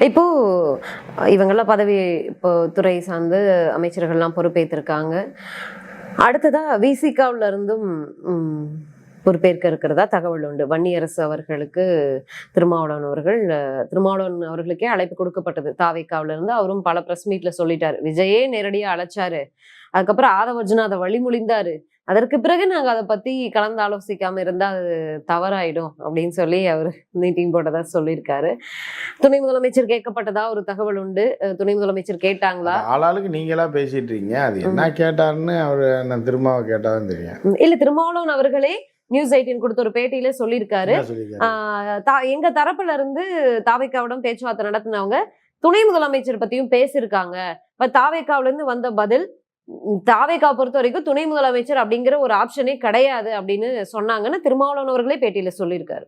இப்போ இவங்கெல்லாம் பதவி இப்போ துறை சார்ந்து அமைச்சர்கள்லாம் பொறுப்பேற்றிருக்காங்க. அடுத்ததா விசிகாவுல இருந்தும் பொறுப்பேற்க இருக்கிறதா தகவல் உண்டு. வன்னியரசு அவர்களுக்கு திருமாவளவன் அவர்களுக்கே அழைப்பு கொடுக்கப்பட்டது தாவேக்காவுல இருந்து. அவரும் பல பிரஸ் மீட்ல சொல்லிட்டாரு, விஜயே நேரடியா அழைச்சாரு, அதுக்கப்புறம் ஆதவர்ஜுனா அதை வழிமொழிந்தாரு, அதற்கு பிறகு நாங்க அதை பத்தி கலந்து ஆலோசிக்காம இருந்தா அது தவறாயிடும் அப்படின்னு சொல்லி அவர் மீட்டிங் போட்டதா சொல்லியிருக்காரு. துணை முதலமைச்சர் கேட்கப்பட்டதா ஒரு தகவல் உண்டு. துணை முதலமைச்சர் கேட்டாங்களா? ஆளாளுக்கு நீங்களா பேசிட்டு இருக்கீங்க, அது என்ன கேட்டாருன்னு அவரு திருமாவை கேட்டாதான் தெரியும். இல்ல, திருமாவளவன் அவர்களே நியூஸ் 18 கொடுத்த ஒரு பேட்டியில சொல்லியிருக்காரு, எங்க தரப்புல இருந்து தாவேக்காவிடம் பேச்சுவார்த்தை நடத்தினவங்க துணை முதலமைச்சர் பத்தியும் பேசியிருக்காங்க. தாவேக்காவில இருந்து வந்த பதில், தாவேக்கா பொறுத்த வரைக்கும் துணை முதலமைச்சர் அப்படிங்கிற ஒரு ஆப்ஷனே கிடையாது அப்படின்னு சொன்னாங்கன்னு திருமாவளவன் அவர்களே பேட்டியில சொல்லியிருக்காரு.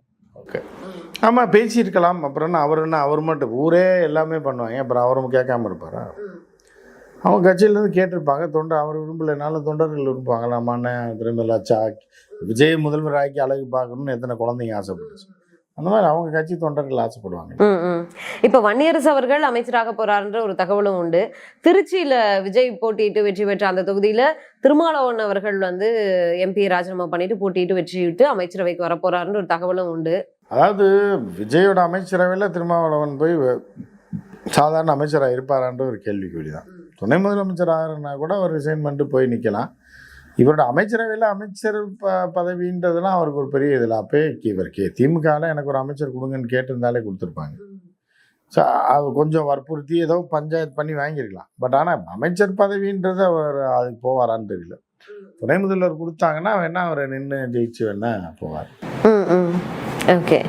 ஆமா, பேசியிருக்கலாம். அப்புறம் அவர் மட்டும் ஊரே எல்லாமே பண்ணுவாங்க, அப்புறம் அவரும் கேட்காம இருப்பாரா? அவங்க கட்சியிலேருந்து கேட்டிருப்பாங்க. அவர் விரும்பலைனாலும் தொண்டர்கள் விரும்புவாங்களாமான்னு திரும்பலாச்சா விஜய் முதல்வர் ஆக்கி அழகு பார்க்கணும்னு எத்தனை குழந்தைங்க ஆசைப்பட்டுச்சு, அந்த மாதிரி அவங்க கட்சி தொண்டர்கள் ஆசைப்படுவாங்க. இப்ப வன்னியரசு அவர்கள் அமைச்சராக போறாருன்ற ஒரு தகவலும் உண்டு. திருச்சியில விஜய் போட்டியிட்டு வெற்றி பெற்ற அந்த தொகுதியில திருமாவளவன் அவர்கள் எம்பி ராஜினாமா பண்ணிட்டு போட்டியிட்டு வெற்றியிட்டு அமைச்சரவைக்கு வரப்போறாருன்ற ஒரு தகவலும் உண்டு. அதாவது விஜயோட அமைச்சரவையில் திருமாவளவன் போய் சாதாரண அமைச்சராக இருப்பாரான்ற ஒரு கேள்விக்குறி தான். துணை முதலமைச்சர் ஆகிறனா கூட அவர் ரிசைன் பண்ணிட்டு போய் நிற்கலாம். இவரோட அமைச்சரவையில் அமைச்சர் பதவின்றதுலாம் அவருக்கு ஒரு பெரிய இதில் அப்போயே இவர் திமுகவில் எனக்கு ஒரு அமைச்சர் கொடுங்கன்னு கேட்டிருந்தாலே கொடுத்துருப்பாங்க. ஸோ அது கொஞ்சம் வற்புறுத்தி ஏதோ பஞ்சாயத்து பண்ணி வாங்கியிருக்கலாம். பட் ஆனால் அமைச்சர் பதவின்றது அவர் அதுக்கு போவாரான்னு தெரியல. துணை முதல்வர் கொடுத்தாங்கன்னா வேணா அவர் நின்று ஜெயிச்சு வேணா போவார். ஓகே,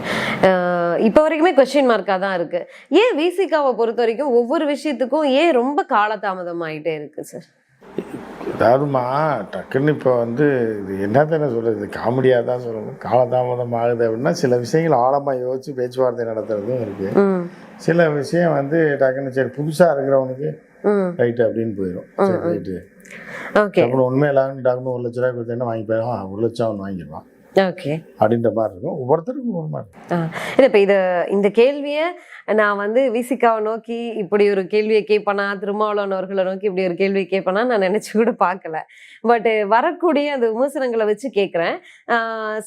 இப்போ வரைக்குமே கொஸ்டின் மார்க்காக தான் இருக்கு. ஏன் விசிகாவை பொறுத்த வரைக்கும் ஒவ்வொரு விஷயத்துக்கும் ஏன் ரொம்ப காலதாமதம் ஆகிட்டே இருக்கு சார்? அதாவதுமா டக்குன்னு இப்போ இது என்னத்தானே சொல்கிறது, காமெடியாக தான் சொல்லணும். காலதாமதம் ஆகுது அப்படின்னா சில விஷயங்கள் ஆழமாக யோசிச்சு பேச்சுவார்த்தை நடத்துறதும் இருக்கு. சில விஷயம் டக்குன்னு சரி புதுசாக இருக்கிறவனுக்கு ரைட்டு அப்படின்னு போயிடும். சரி ரைட்டு அப்புறம் உண்மையிலான்னு டக்குன்னு 1 லட்ச ரூபாய் கொடுத்தேன்னா வாங்கி போயிடுவான், 1 லட்சம் அவன் வாங்கிடுவான் அப்படின்ற மாதிரி இருக்கும். ஒவ்வொருத்தருக்கும் ஒரு மாதிரி. இல்லை, இப்போ இந்த கேள்வியை நான் விசிகாவை நோக்கி இப்படி ஒரு கேள்வியை கேட்பேனா, திருமாவளவன் அவர்களை நோக்கி இப்படி ஒரு கேள்வியை கேட்பேனா நான் நினைச்சு கூட பார்க்கல. பட் வரக்கூடிய அந்த விமர்சனங்களை வச்சு கேட்குறேன்.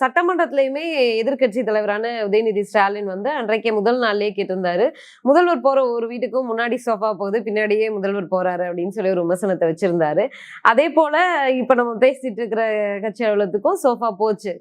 சட்டமன்றத்திலையுமே எதிர்கட்சி தலைவரான உதயநிதி ஸ்டாலின் அன்றைக்கே முதல் நாள்லயே கேட்டிருந்தாரு, முதல்வர் போற ஒரு வீட்டுக்கும் முன்னாடி சோஃபா போகுது, பின்னாடியே முதல்வர் போறாரு அப்படின்னு சொல்லி ஒரு விமர்சனத்தை வச்சிருந்தாரு. அதே போல இப்ப நம்ம பேசிட்டு இருக்கிற கட்சி அலுவலகத்துக்கும் சோஃபா போச்சு.